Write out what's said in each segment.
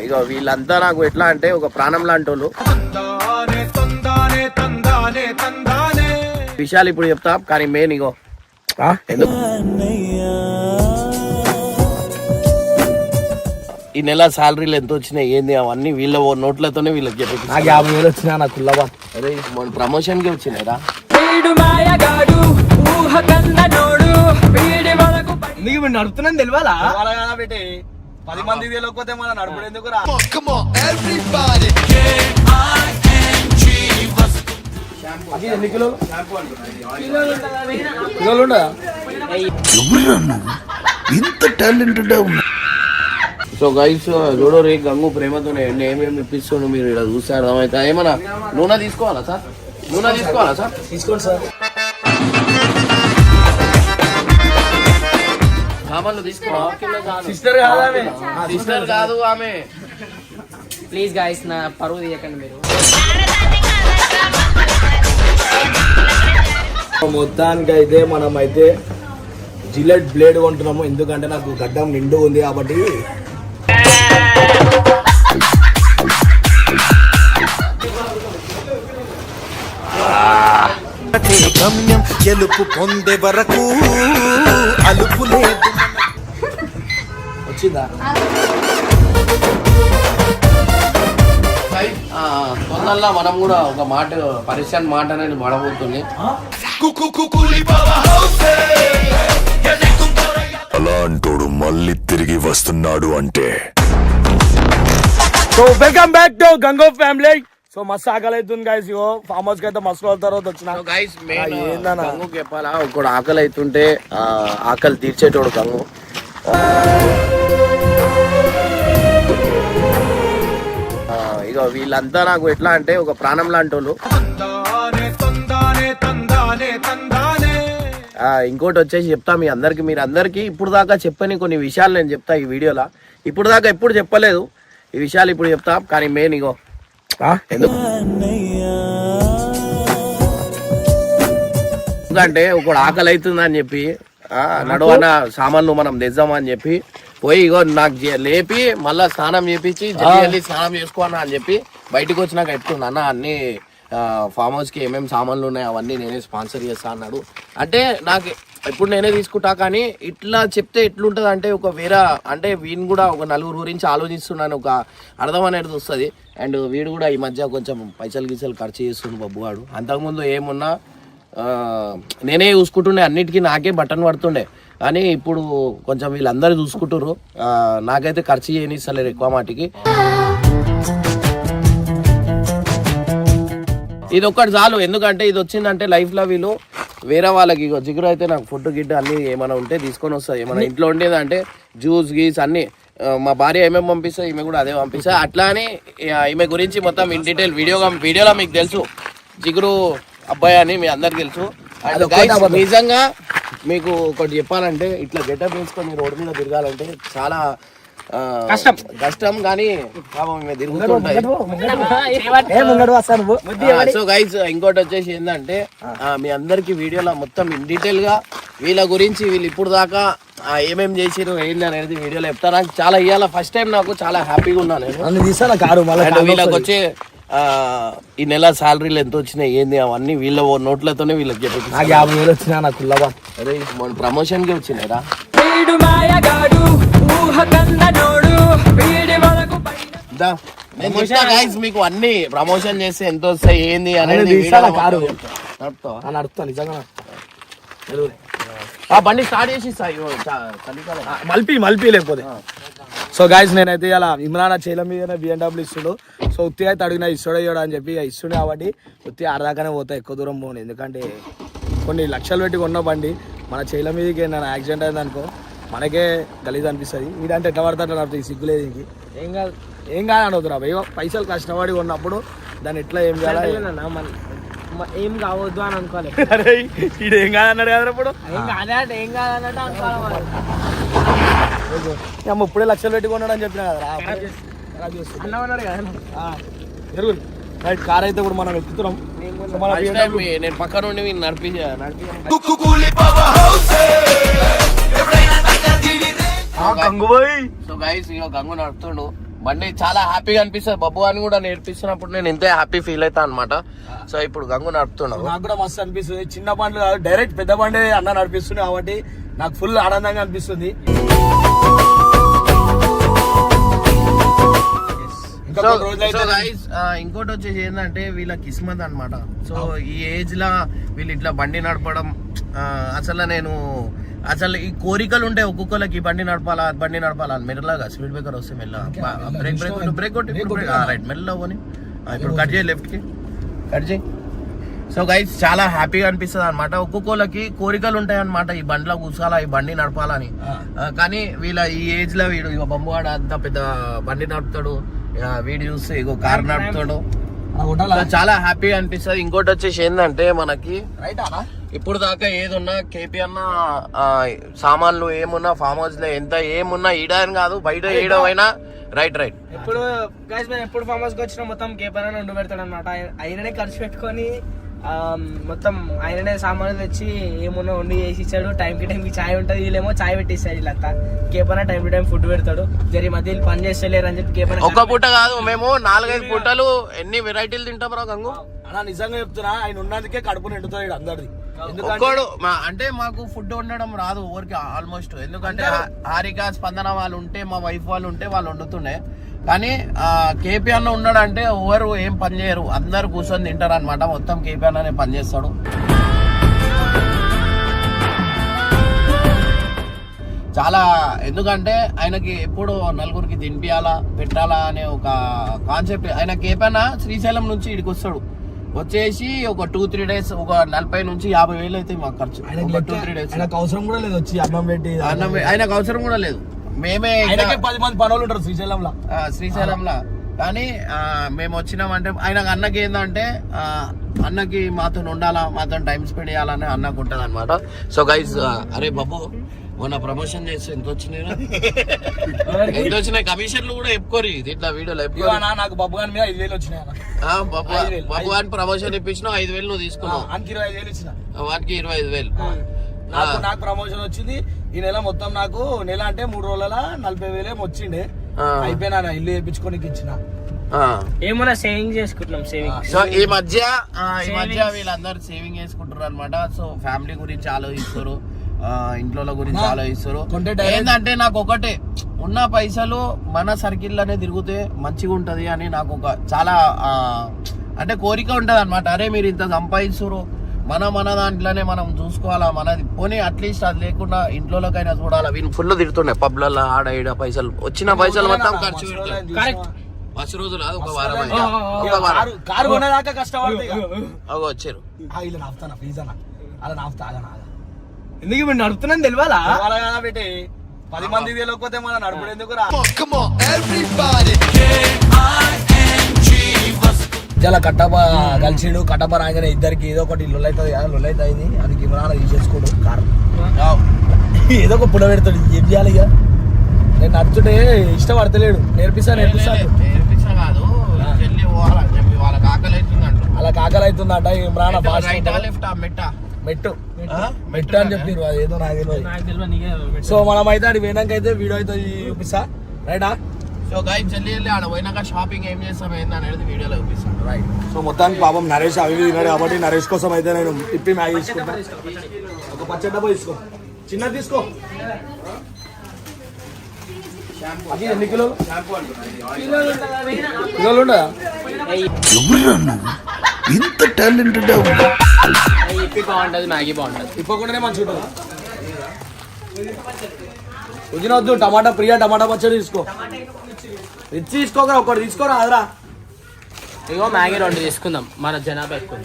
ఇక వీళ్ళంతా నాకు ఎట్లా అంటే ఒక ప్రాణం లాంటి వాళ్ళు. విషయాలు ఇప్పుడు చెప్తా, కానీ మెయిన్ ఇగో ఎందుకు ఈ నెల శాలరీలు ఎంత వచ్చినాయి ఏంది అవన్నీ వీళ్ళ నోట్లతోనే వీళ్ళకి చెప్పి 50,000 వచ్చినా నాకు కుల్లవా. అరే మన ప్రమోషన్ కి వచ్చినాయిరా. నీకు నడుపుతున్నాను తెలియాలా? 10 మందికి తెలియకపోతే మన నడుపుడు ఎందుకు రా? ఎన్ని కిలోలు ఉండదా? ఇంత టాలెంటెడ్ ఉన్నా. సో గైస్ చూడో రే గంగు ప్రేమతోనే ఏమేమి ఇప్పిస్తుండు మీరు ఇలా చూస్తే అర్థమవుతా. ఏమన్నా నూనె తీసుకోవాలా సార్? నూనె తీసుకోవాలా సార్? తీసుకోండి సార్. సామాన్లు తీసుకోవాలి. సిస్టర్ కాదు ఆమె. ప్లీజ్ గాయస్ నా పరువు తీయకండి మీరు. మొత్తానికి అయితే మనం అయితే జిలెట్ బ్లేడ్ కొంటున్నాము, ఎందుకంటే నాకు గడ్డం నిండు ఉంది కాబట్టి. గమ్యం గెలుపు పొందే వరకు అలుపు లేదు. వచ్చిందా? తొందరలో మనం కూడా ఒక మాట పరిశ్రమ మాట అనేది పడబోతుంది. అలాంటోడు మళ్ళీ తిరిగి వస్తున్నాడు అంటే. సో వెల్కమ్ బ్యాక్ టు గంగో ఫ్యామిలీ. సో మస్తు ఆకలి అవుతుంది గైస్. ఇగో ఫామ్ హౌస్ కి అయితే మస్తు రోజుల తర్వాత వచ్చిన గైస్. గంగు చెప్పాలా, ఒకడు ఆకలి అవుతుంటే ఆకలి తీర్చేటోడు గంగు. ఇక వీళ్ళంతా నాకు ఎట్లా అంటే ఒక ప్రాణం లాంటి వాళ్ళు. ఇంకోటి వచ్చేసి చెప్తా మీ అందరికి, మీరు అందరికి ఇప్పుడు దాకా చెప్పని కొన్ని విషయాలు నేను చెప్తా ఈ వీడియోలో. ఇప్పుడు దాకా ఎప్పుడు చెప్పలేదు ఈ విషయాలు, ఇప్పుడు చెప్తా. కానీ మెయిన్ ఇగో ఎందుకంటే ఒకడు ఆకలి అవుతుందని చెప్పి నడువన సామాన్లు మనం తెద్దామని చెప్పి పోయి ఇగో నాకు లేపి మళ్ళా స్నానం చేపించి వెళ్ళి స్నానం చేసుకోనా అని చెప్పి బయటకు వచ్చినాక ఎత్తుకున్నా అన్న అన్ని ఫామ్ హౌస్ కి ఏమేమి సామాన్లు ఉన్నాయి అవన్నీ నేనే స్పాన్సర్ చేస్తా అన్నాడు. అంటే నాకు ఇప్పుడు నేనే తీసుకుంటా, కానీ ఇట్లా చెప్తే ఎట్లుంటది అంటే ఒక వేరే అంటే వీని కూడా ఒక నలుగురు గురించి ఆలోచిస్తున్నాను, ఒక అర్థం అనేది వస్తుంది. అండ్ వీడు కూడా ఈ మధ్య కొంచెం పైసలు గీసలు ఖర్చు చేస్తుండు బబ్బు వాడు. అంతకుముందు ఏమున్నా నేనే చూసుకుంటుండే, అన్నిటికీ నాకే బటన్ పడుతుండే. కానీ ఇప్పుడు కొంచెం వీళ్ళందరూ చూసుకుంటారు, నాకైతే ఖర్చు చేయనిస్తలేరు ఎక్కువ మాటికి. ఇది ఒక్కటి చాలు, ఎందుకంటే ఇది వచ్చిందంటే లైఫ్లో వీళ్ళు వేరే వాళ్ళకి జిగురు అయితే నాకు ఫుడ్ గిడ్డ అన్ని ఏమైనా ఉంటే తీసుకొని వస్తాయి. ఏమైనా ఇంట్లో ఉండేదంటే జ్యూస్ గీస్ అన్ని మా భార్య ఏమేమి పంపిస్తా ఈమె కూడా అదే పంపిస్తా. అట్లా అని ఈమె గురించి మొత్తం ఇన్ డీటెయిల్ వీడియోలో మీకు తెలుసు, జిగురు అబ్బాయి అని మీ అందరికి తెలుసు. నిజంగా మీకు ఒకటి చెప్పాలంటే ఇట్లా గెటప్ వేసుకొని రోడ్డు మీద తిరగాలంటే చాలా కష్టం, కానీ తిరుగుతుంటాయి. సో గైస్ ఇంకోటి వచ్చేసి ఏంటంటే మీ అందరికి వీడియోలో మొత్తం ఇన్ డీటెయిల్ గా వీళ్ళ గురించి వీళ్ళు ఇప్పుడు దాకా ఏమేమి చేసిరు ఏంటి అనేది వీడియోలో చెప్తాను. నాకు చాలా ఇవాళ ఫస్ట్ టైం నాకు చాలా హ్యాపీగా ఉన్నాను నేను. వీళ్ళకి వచ్చే ఈ నెల శాలరీలు ఎంత వచ్చినాయి ఏంది అవన్నీ వీళ్ళ నోట్లతోనే వీళ్ళకి చెప్పి 50,000 వచ్చినా నాకు కుల్లవా. అరే మన ప్రమోషన్ కి వచ్చినాయిరా. మీకు అన్ని ప్రమోషన్ చేస్తే ఎంత వస్తాయి ఏంది అనేది నడుపుతా నిజంగా. బండి స్టార్ట్ చేసి మల్పి లేకపోతే. సో గాయస్ నేనైతే ఇలా ఇమ్రాన్ చేయల మీద BMW ఇస్తుడు. సో ఉత్తి అయితే అడిగినా ఇస్తాడు అని చెప్పి ఇస్తుండే కాబట్టి ఉత్తి ఆడదాకానే పోతా, ఎక్కువ దూరం పోను. ఎందుకంటే కొన్ని లక్షలు పెట్టి కొన్న బండి మన చేయల మీదకి నేను యాక్సిడెంట్ అయింది అనుకో మనకే గలీజ్ అనిపిస్తుంది. వీడంటే ఎట్లా పడతాడు నాకు సిగ్గులేదు. ఇంక ఏం కాదు అనవుతురా భయ్యో, పైసలు కష్టపడి ఉన్నప్పుడు దాన్ని ఎట్లా ఏం చేయాలి ఏం కావద్దు అని అనుకోవాలి. అరే వీడు ఏం కాదన్నాడు కదా ఇప్పుడు, ఏం కాదన్నట్టు అనుకోవాలి. ఇప్పుడే లక్షలు పెట్టుకున్నాడు అని చెప్పినా కదా అన్నాడు కదా. రైట్ కార్ అయితే కూడా మనం ఎక్కుతున్నాం. నేను పక్క నుండి నడిపి గంగు నడుపుతుండు. బండి చాలా హ్యాపీగా అనిపిస్తుంది. బబ్బు అని కూడా నేర్పిస్తున్నప్పుడు నేను ఇంతే హ్యాపీ ఫీల్ అవుతా అనమాట. సో ఇప్పుడు గంగు నడుపుతున్నావు. నాకు కూడా మస్తు అనిపిస్తుంది. చిన్న బండ్లు కాదు, డైరెక్ట్ పెద్ద బండి అన్న నడిపిస్తుంది కాబట్టి నాకు ఫుల్ ఆనందంగా అనిపిస్తుంది. ఇంకోటి వచ్చేసి ఏంటంటే వీళ్ళ కిస్మత్ అనమాట. సో ఈ ఏజ్ లా వీళ్ళు ఇట్లా బండి నడపడం అసలు ఈ కోరికలు ఉంటాయి ఒక్కొక్కరికి, బండి నడపాలా అని. మెల్లగా స్పీడ్ బ్రేకర్ వస్తే మెల్లగా బ్రేక్ రైట్ మెల్లగా పోని. ఇప్పుడు కట్ చేయి, లెఫ్ట్ కి కట్ చేయి. సో గైస్ చాలా హ్యాపీగా అనిపిస్తుంది అనమాట. ఒక్కొక్కరికి కోరికలు ఉంటాయి అనమాట, ఈ బండిలో కూర్చోాలా, ఈ బండి నడపాలని. కానీ వీళ్ళ ఈ ఏజ్ లో వీడు ఇక బొమ్మవాడ అంత పెద్ద బండి నడుపుతాడు, వీడు చూస్తే ఇగో కార్ నడుపుతాడు. చాలా హ్యాపీగా అనిపిస్తుంది. ఇంకోటి వచ్చేసి ఏంటంటే మనకి ఇప్పుడు దాకా ఏదున్నా కేపీ అన్న సామాన్లు ఏమున్నా ఫామ్ హౌస్ లో ఎంత ఏమున్నా ఈడని కాదు, బయట ఏడవైనా రైట్ ఎప్పుడు గైస్ మేము ఎప్పుడు ఫామ్ హౌస్ కి వచ్చినా మొత్తం కేపీ అన్న ఉండి పెడతాడు అనమాట. ఆయననే ఖర్చు పెట్టుకొని మొత్తం ఆయననే సామాన్లు తెచ్చి ఏమున్నా వండి చేసి ఇచ్చాడు. టైంకి చాయ్ ఉంటుంది, వీళ్ళేమో చాయ్ పెట్టిస్తాడు. వీళ్ళంతా కేపన టైం టు టైం ఫుడ్ పెడతాడు. జరి మధ్య పని చేస్తలేరు అని చెప్పి కేపన ఒక్క పూట కాదు, మేము 4-5 పూటలు ఎన్ని వెరైటీలు తింటాం రా గంగు. అలా నిజంగా చెప్తున్నా, ఆయన ఉన్నందుకే కడుపు నిండుతాడు అందరిది. అంటే మాకు ఫుడ్ వండడం రాదు ఊరికి ఆల్మోస్ట్. ఎందుకంటే హారిక స్పందన వాళ్ళు ఉంటే, మా వైఫ్ వాళ్ళు ఉంటే వాళ్ళు వండుతుండే. కానీ కేపీ అన్న ఉన్నాడంటే ఎవరు ఏం పని చేయరు, అందరు కూర్చొని తింటారు అనమాట. మొత్తం కేపీ అన్ననే పని చేస్తాడు. చాలా ఎందుకంటే ఆయనకి ఎప్పుడు నలుగురికి తినిపియాలా పెట్టాలా అనే ఒక కాన్సెప్ట్. ఆయన కేపీ అన్న శ్రీశైలం నుంచి ఇక్కడికి వస్తాడు, వచ్చేసి ఒక 2-3 డేస్ ఒక 40 నుంచి 50 వేలు అయితే మాకు ఖర్చు. 2-3 డేస్ ఆయనకు అవసరం కూడా లేదు, వచ్చి అన్నం పెట్టి ఆయనకు అవసరం కూడా లేదు. మేమే 10 మంది పనులు ఉంటారు శ్రీశైలంలో. కానీ మేము వచ్చినామంటే ఆయనకు అన్నకి ఏంటంటే అన్నకి మాతో ఉండాలా, మాతో టైం స్పెండ్ చేయాలని అన్నకు ఉంటది అనమాట. సో గైస్ అరే బాబు మొన్న ప్రమోషన్ చేస్తే ఎంత వచ్చినాయి కమిషన్లు కూడా చెప్పుకోరు ఇట్లా వీడియోలో. నాకు బబ్బు గాని మీద 5,000 వచ్చినాయి. బాబు గాని ప్రమోషన్ ఇప్పించినావు, 5,000 నువ్వు తీసుకున్నావు. వానికి 25,000 ఇచ్చిన. వానికి 25,000. నాకు ప్రమోషన్ వచ్చింది ఈ నెల. మొత్తం నాకు నెల అంటే 3 రోజుల 40,000 వచ్చిండే. అయిపోయినా ఇల్లు వేయించుకోనికి ఇచ్చిన. ఏమన్నా సేవింగ్ చేసుకుంటున్నాం. సో ఈ మధ్య వీళ్ళందరూ సేవింగ్ చేసుకుంటారు అనమాట. సో ఫ్యామిలీ గురించి ఆలోచిస్తారు, ఇంట్లో గురించి ఆలోచిస్తారు. ఏంటంటే నాకు ఒకటే, ఉన్న పైసలు మన సర్కిల్ అనే తిరిగితే మంచిగా ఉంటది అని నాకు ఒక చాలా అంటే కోరిక ఉంటది అనమాట. అరే మీరు ఇంత సంపాదిస్తారు, మన దాంట్లోనే మనం చూసుకోవాలా, మనది పోనీ అట్లీస్ట్ అది లేకుండా ఇంట్లోకైనా చూడాలా. వీళ్ళు ఫుల్ తిడుతుండే పబ్లలో ఆడ ఈడ పైసలు, వచ్చిన పైసలు మొత్తం ఖర్చు పెడతారు. ఫస్ట్ రోజు రాదు, ఒక వారం కారు కొనేదాకా కష్టపడతాయి. వచ్చారు ఎందుకు ఇప్పుడు నడుపుతున్నాను తెలియాలా పెట్టి 10 మంది తెలియకపోతే మన నడుపుడు ఎందుకు రా. చాలా కట్టప కలిసిడు, కట్టప రాగానే ఇద్దరికి ఏదో ఒకటి లొల్లైతుంది అది కిమరాన తీసేసుకోడు కారు. ఏదో ఒక పుల్ల పెడతాడు, ఏం చేయాలి ఇక. నేను నడుచుంటే ఇష్టపడతలేడు. నేర్పిస్తా కాదు, వాళ్ళకి ఆకలి అవుతుందంట. ఇమ్రాన్ మెట్టు అని చెప్పారు, అదేదో నాకు తెలియదు. సో మనమైతే అది పోయినాకైతే వీడియో అయితే చూపిస్తా, రైటా. సో గైస్ జల్లి ఆడ పోయినాక షాపింగ్ ఏం చేస్తాం ఏంది అనేది వీడియోలో చూపిస్తాం, రైట్. సో మొత్తానికి పాపం నరేష్ అవి తిన్నాడు కాబట్టి నరేష్ కోసం అయితే నేను తిప్పి మ్యాగీ తీసుకుంటా. ఒక పచ్చడి డబ్బా తీసుకో, చిన్నది తీసుకో. అది ఎన్ని కిలోలు ఉండదా? ఇంత టాలెంటెడ్ ఇప్పి బాగుంటది, మ్యాగీ బాగుంటది. ఇప్పకుండానే మంచిగా ఉంటుంది. వద్దు టమాటా ప్రియా టమాటా పచ్చడి తీసుకో. రిచ్ తీసుకోకరా, ఒకటి తీసుకోరా అదరా. ఇగో మ్యాగీ 2 తీసుకుందాం, మన జనాభా ఎక్కువ.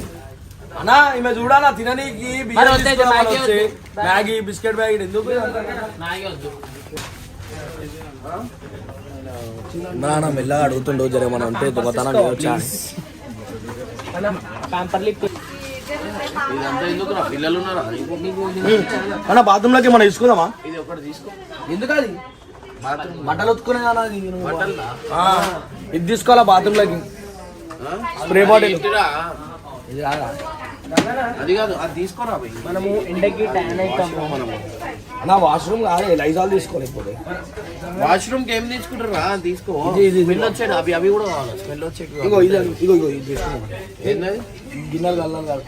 అన్నా ఈమె చూడాలా తిననీకి మ్యాగీ బిస్కెట్ బ్యాగ్ ఎందుకు మ్యాగీ వద్దు. నాన్న మెల్లగా అడుగుతుండో జరే మనం ఉంటే దొంగతనం పిల్లలు ఉన్నారా? అన్న బాత్రూమ్ లోకి మనం తీసుకుందామా? ఇది ఒకటి తీసుకో. ఎందుకది బట్టలు ఉత్తుకునే ఇది తీసుకోవాలా బాత్రూమ్ లోకి. స్ప్రే బాటిల్ ఇది కాదా? అది కాదు, అది తీసుకోరా భయ్. మనము ఎండకి ట్యాన్ అవుతాము. మనము నా వాష్రూమ్ కాదు లైజాల్ తీసుకోలేకపోతే వాష్రూమ్ కి ఏం తీసుకుంటారా? తీసుకో. స్మెల్ వచ్చేది అవి అవి కూడా కావాలి. స్మెల్ వచ్చేది ఇగో ఇది ఇగో ఇగో ఇది తీసుకున్నాం. ఏంటది? గిన్నెలు కల్లాలి కాదు.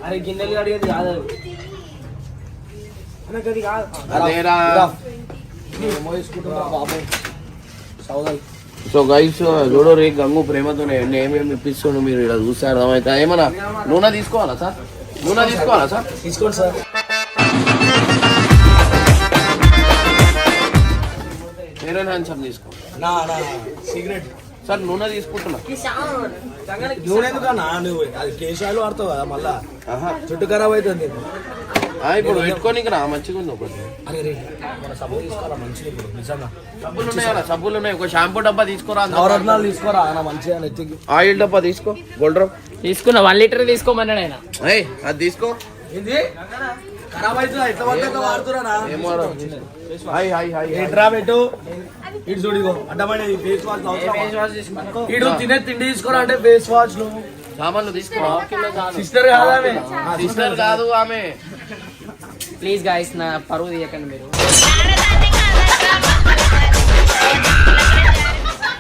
అరే గిన్నెలు కడిగేది కాదు అది. మనకు అది కాదు. అదేరా. ఏమో తీసుకుంటున్నా బాబు సౌదాలు. సో గైస్ చూడు రే గంగు ప్రేమతోనే ఏమేమి ఇప్పిస్తుండు మీరు ఇలా చూస్తే అర్థమవుతా. ఏమన్నా నూనె తీసుకోవాలా సార్? నూనె తీసుకోవాలా సార్? తీసుకోండి సార్. హెయిర్ హ్యాండ్సమ్ తీసుకో. నా సిగరెట్ సార్ నూనె తీసుకుంటున్నా. నూనె ఎందుకన్నా నువ్వు అది కేశాలు వాడతావు కదా మళ్ళా ఆహా. చుట్టు ఖరాబ్ అవుతుంది. ఇప్పుడు పెట్టుకోనికి రా, మంచిగా ఉంది ఒకటి. అరే రే మన సబ్బు తీసుకోవాలా మంచిది ఇప్పుడు నిజంగా. సబ్బులు ఉన్నాయా? సబ్బులు ఉన్నాయి. ఒక షాంపూ డబ్బా తీసుకోరా. నవరత్నాలు తీసుకోరా నా మంచిగా నెత్తికి. ఆయిల్ డబ్బా తీసుకో. గోల్డ్ డ్రాప్ తీసుకున్నా 1 లీటర్ తీసుకోమన్నాడు ఆయన. ఏయ్ అది తీసుకో. ఏంది ఖరాబ్ అవుతుందా? ఎట్లా పడ్డాక వాడుతురా? ఏమో రా. Hi hi hi. ఎట్రా పెట్టు ఇటు చూడిగో అడ్డమైన ఫేస్ వాష్ ఇటు తినే తిండి తీసుకోరా అంటే ఫేస్ వాష్ లు సామాన్లు తీసుకో. సిస్టర్ కాదా ఆమె? సిస్టర్ కాదు ఆమె. ప్లీజ్ గాయస్ నా పరువు తీయకండి మీరు.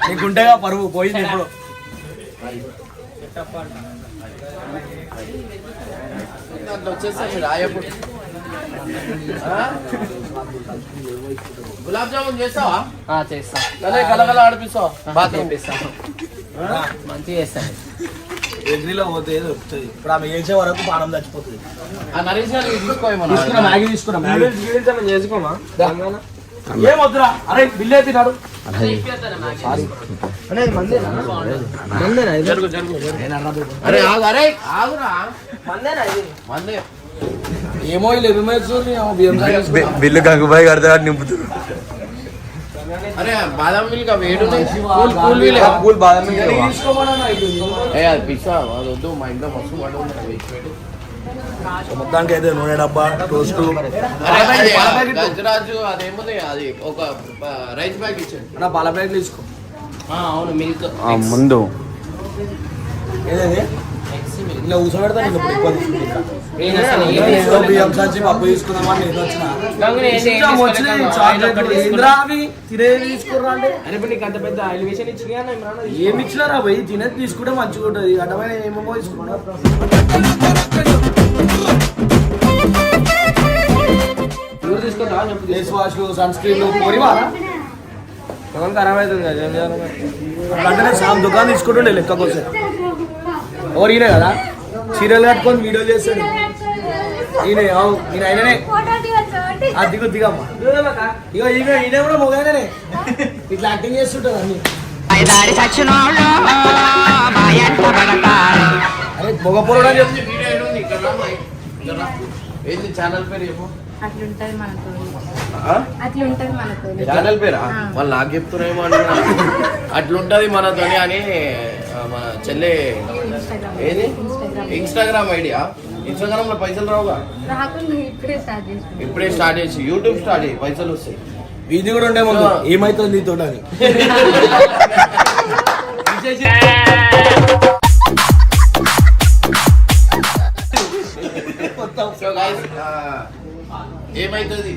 నీకుంటేగా పరువు పోయింది ఇప్పుడు. అట్లా వచ్చేస్తాయి రాయప్పుడు. గులాబ్ జామున్ చేస్తావా? చేస్తా. అదే కలగల ఆడిపిస్తావా? బాగా పంపిస్తాను. మంచిగా చేస్తాను. ఎగ్రీలో పోతే ఏదో వస్తుంది. ఇప్పుడు ఆమె చేసే వరకు పానం చచ్చిపోతుంది. ఆ నరేష్ గారికి తీసుకోమన్నా. తీసుకున్నా మ్యాగీ తీసుకున్నా మ్యాగీ చేసుకోమా? ఏం వద్దురా. అరే బిల్లు అయిపోయినాడు. జరుగు జరుగు. అరే ఆగు. అరే ఆగురా. మందేనా ఇది? మందే. ఏమో బిల్లు గంగుబాయి కడతాడు నింపుతారు. అరే బాదం మిల్క్ వేడు కూల్ వీలే. కూల్ బాదం ఏ అది పిచ్చా అది వద్దు. మా ఇంట్లో మస్తు పడు ఉంది. మొత్తానికి అయితే నూనె డబ్బా టోస్ట్ గజరాజు అదేముంది అది ఒక రైస్ బ్యాగ్ ఇచ్చాడు. నా పాల ప్యాకెట్ తీసుకో. అవును మిల్క్ ముందు ఏదైతే ఇలా కూర్చోబెడతాను ఇప్పుడు ఎక్కువ తీసుకుంటా. బియ్యం సంచి పప్పు తీసుకుందామని నేను వచ్చిన చాక్లెట్ ఏంద్రా అవి తినేది తీసుకుర్రా అంటే అరే ఇప్పుడు నీకు అంత పెద్ద ఎలివేషన్ ఇచ్చినా ఏమి ఇచ్చినారా పోయి తినేది తీసుకుంటే మంచిగా ఉంటుంది. అడ్డమైన ఏమేమో తీసుకుంటా. తీసుకుంటా ఫేస్ వాష్ సన్ స్క్రీన్ కొరివారా ఖరాబ్ అవుతుంది కదా. ఏం చేయాలి? అంటే నేను సామ్ దుకాణం తీసుకుంటుండే లెక్క కోసం. ఎవరు ఈయనే కదా చీరలు కట్టుకొని వీడియో చేస్తాడు. ఈయన ఈయన ఆయననే దిగు దిగమ్మా. ఇగో ఇక ఈయన కూడా మొగైననే ఇట్లా యాక్టింగ్ చేస్తుంటారు అన్ని. అరే మొగ పొరడు అని చెప్పి ఏంది ఛానల్ పేరు చెప్పు. అట్లుంటది మనతో. ఆ? అట్లుంటది మనతో. ఛానల్ పేరా? వాళ్ళు నాకు చెప్తున్నారేమో అనుకున్నా. అట్లుంటది మనతోని అని మన చెల్లె ఏది ఇన్స్టాగ్రామ్ ఐడియా. ఇన్స్టాగ్రామ్ లో పైసలు రావుగా. రాకుండా ఇప్పుడే స్టార్ట్ చేసి యూట్యూబ్ స్టార్ట్ చేయి పైసలు వస్తాయి. ఇది కూడా ఉండే ముందు ఏమైతుంది నీతో అని. ఏమైతుంది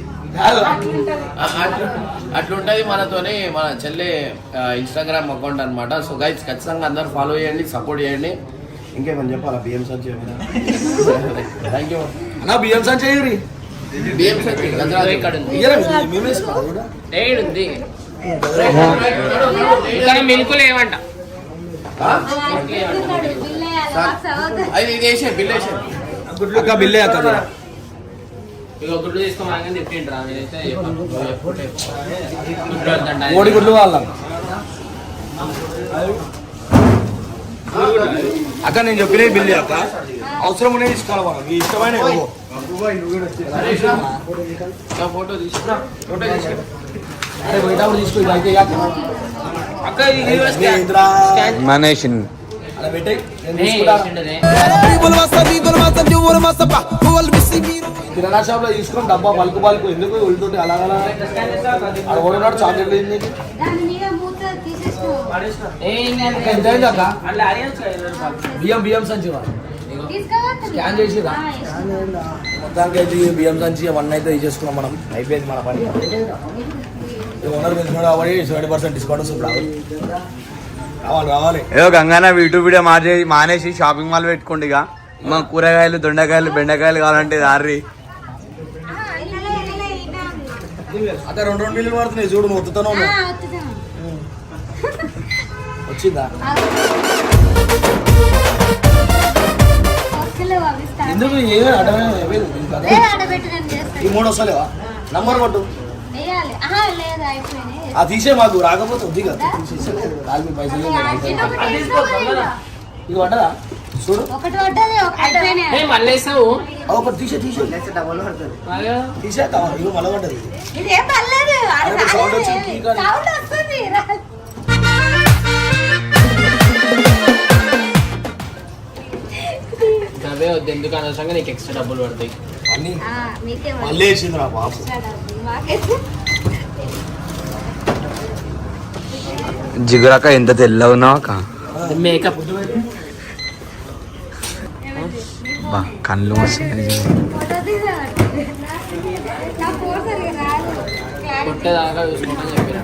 అట్లుంటది మనతోని. మన చెల్లె ఇన్స్టాగ్రామ్ అకౌంట్ అనమాట. సో గైస్ ఖచ్చితంగా అందరూ ఫాలో చేయండి, సపోర్ట్ చేయండి. ఇంకేమని చెప్పాలా? బియ్యం సంచి. థ్యాంక్ యూ అన్నా. బియ్యం సంచి చేయరు. బియ్యం సంచి గజరాజు ఇక్కడ ఉంది. ఉంది ఇక్కడ మిల్క్ లేవంట. అది ఇది వేసే బిల్ వేసే. గుడ్లు బిల్లే అక్కడ ఇక గుడ్లు తీసుకోమని చెప్పిండ్రా. నేనైతే కోడి గుడ్లు వాళ్ళ అక్క నేను చెప్పిన బిల్లు అక్క అవసరం ఉన్నాయి తీసుకోవాలి. మనం ఈ ఇష్టమైన ఫోటో తీసుకురా. ఫోటో తీసుకురా. అరే బయట తీసుకో. అయితే అక్క మనేషన్ అలా పెట్టే కిరాణా షాప్ లో తీసుకుని డబ్బా బల్క్ బల్క్ ఎందుకు వెళ్తుంటే అలా అడగడున్నాడు చాక్లెట్ ఎంత అయింది అక్క? బియ్యం బియ్యం సంచి స్కాన్ చేసిరా మొత్తానికి అయితే ఈ బియ్యం సంచి అవన్నీ అయితే తీసేసుకున్నాం మనం. అయిపోయింది మన పని. ఓనర్ పెంచుకున్నాడు కాబట్టి 70% డిస్కౌంట్ వస్తుంది. రావాలి ఏదో గంగాన యూట్యూబ్ వీడియో మానేసి షాపింగ్ మాల్ పెట్టుకోండి. ఇక మా కూరగాయలు, దొండకాయలు, బెండకాయలు కావాలంటే దారి అక్కడ 2 బిల్లులు పడుతున్నాయి చూడు. నువ్వు ఒత్తుతాను వచ్చిందా? ఎందుకు ఏమీ ఈ 3 వస్తలేవా? నంబర్ కొట్టు. అది తీసే మాకు రాకపోతే వద్దు కదా. కాల్మి పైసలు ఇది పడ్డదా చూడు. మళ్ళీ వేసావు ఒకటి తీసే తీసే ఇక మళ్ళీ పడ్డది. సౌండ్ వచ్చింది. అవే వద్దు, ఎందుకు అనవసరంగా నీకు ఎక్స్ట్రా డబ్బులు పడతాయి. అన్ని మళ్ళీ వేసింది రా బాబు. జిగురాక ఎంత తెల్లగా ఉన్నావు అక్క. మేకప్ బా కళ్ళు వస్తున్నాయి. కొట్టేదాకా చూసుకోమని చెప్పిన.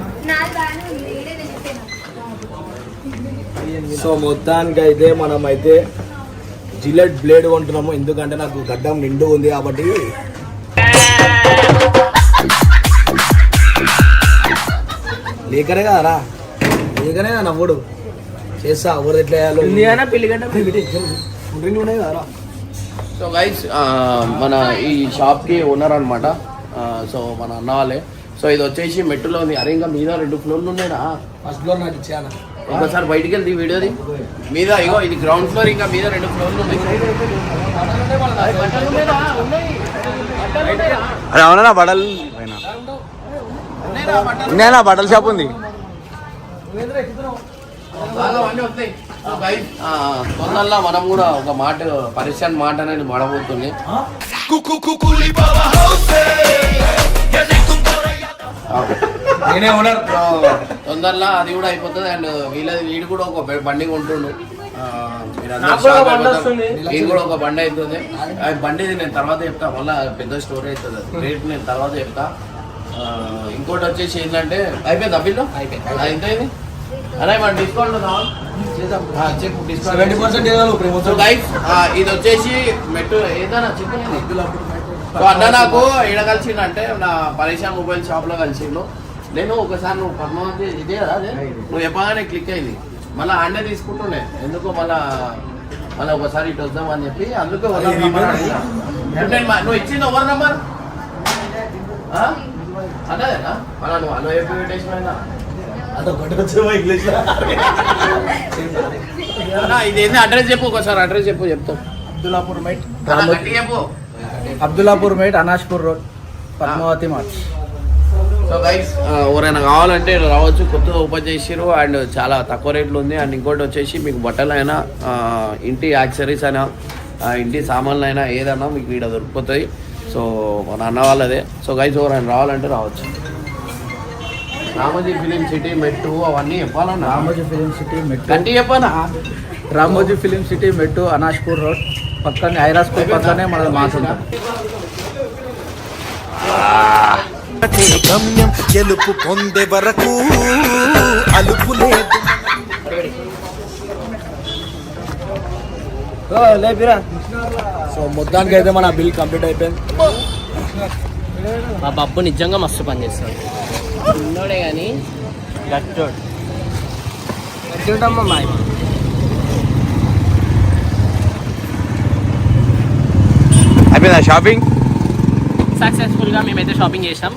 సో మొత్తానికి అయితే మనం అయితే జిలెట్ బ్లేడ్ కొంటున్నాము. ఎందుకంటే నాకు గడ్డం నిండు ఉంది కాబట్టి. లేకనే కదరా, లేకనే నవ్వుడు చేస్తా. ఎవరు ఎట్లా వేయాలో పిల్లిగడ్డ ఉన్నాయి కదరా. సో గైస్ మన ఈ షాప్ కి ఓనర్ అనమాట. సో మన అన్న వాళ్ళే. సో ఇది వచ్చేసి మెట్టులో ఉంది. అరే ఇంకా మీద 2 ఫ్లోర్లు ఉన్నాయినా. ఫస్ట్ ఫ్లోర్ నాకు ఇచ్చాను. ఒకసారి బయటికి వెళ్తే వీడియోది మీద ఇగో ఇది గ్రౌండ్ ఫ్లోర్, ఇంకా మీద 2 ఫ్లోర్లు ఉన్నాయి. అరే అవునా బట్టలు ఉన్నాయా? బట్టల షాప్ ఉంది. తొందరలో మనం కూడా ఒక మాట పరిశ్రమ మాట అనేది మడబోతుంది. నేనే ఓనర్. తొందరలో అది కూడా అయిపోతుంది. అండ్ వీడు కూడా ఒక బండి కొంటుండు. వీడు కూడా ఒక బండి అవుతుంది. బండి నేను తర్వాత చెప్తా. మళ్ళీ పెద్ద స్టోరీ అవుతుంది. రేట్ నేను తర్వాత చెప్తా. ఇంకోటి వచ్చేసి ఏంటంటే అయిపోయింది అబ్బిల్లో అయిపోయింది. ఎంత అయింది అదే మన డిస్కౌంట్ చెప్పు. డిస్కౌంట్ 70%. సో గైస్ ఇది వచ్చేసి మెట్టు ఏదైనా చెప్పు. సో అన్న నాకు ఈడ కలిసిండంటే నా పరేషాన్ మొబైల్ షాప్ లో కలిసిండు. నేను ఒకసారి నువ్వు పద్మావతి ఇదే కదా అదే నువ్వు చెప్పగానే క్లిక్ అయింది. మళ్ళీ ఆడనే తీసుకుంటుండే ఎందుకు మళ్ళీ ఒకసారి ఇటు వద్దాం అని చెప్పి అందుకే నువ్వు ఇచ్చింది ఎవరు నెంబర్ అదేనా మళ్ళీ నువ్వు అలో చెప్పి పెట్టేసిన ఇదేంది అడ్రస్ చెప్పు. ఒకసారి అడ్రస్ చెప్పు. చెప్తావు. అబ్దుల్లాపూర్ మైట్, చెప్పు. అబ్దుల్లాపూర్ మైట్, అనాష్పూర్ రోడ్, పద్మావతి మార్చ్. సో గైస్ ఎవరైనా కావాలంటే రావచ్చు. కొత్తగా ఓపెన్ చేసిరు అండ్ చాలా తక్కువ రేట్లు ఉంది. అండ్ ఇంకోటి వచ్చేసి మీకు బట్టలు అయినా ఇంటి యాక్సరీస్ అయినా ఇంటి సామాన్లు అయినా ఏదైనా మీకు ఇక్కడ దొరికిపోతాయి. సో మన అన్న వాళ్ళదే. సో గైస్ ఎవరైనా రావాలంటే రావచ్చు. రామోజీ ఫిలిం సిటీ మెట్టు అవన్నీ చెప్పాలన్నా. రామోజీ ఫిలిం సిటీ మెట్టు గట్టి చెప్పనా. రామోజీ ఫిలిం సిటీ మెట్టు, అనాష్పూర్ రోడ్ పక్కనే, ఐరా స్కూల్ పక్కనే మనది మాట్లాడతాం. గమ్యం గెలుపు పొందే వరకు అలుపు లేదు. సో మొత్తానికి అయితే మన బిల్ కంప్లీట్ అయిపోయింది. మా బాబు నిజంగా మస్తు పని చేస్తాడు. ఉన్నోడే కానీ గట్టోడు గట్టమ్మా. అయిపోయిందా షాపింగ్? సక్సెస్ఫుల్గా మేమైతే షాపింగ్ చేసాం.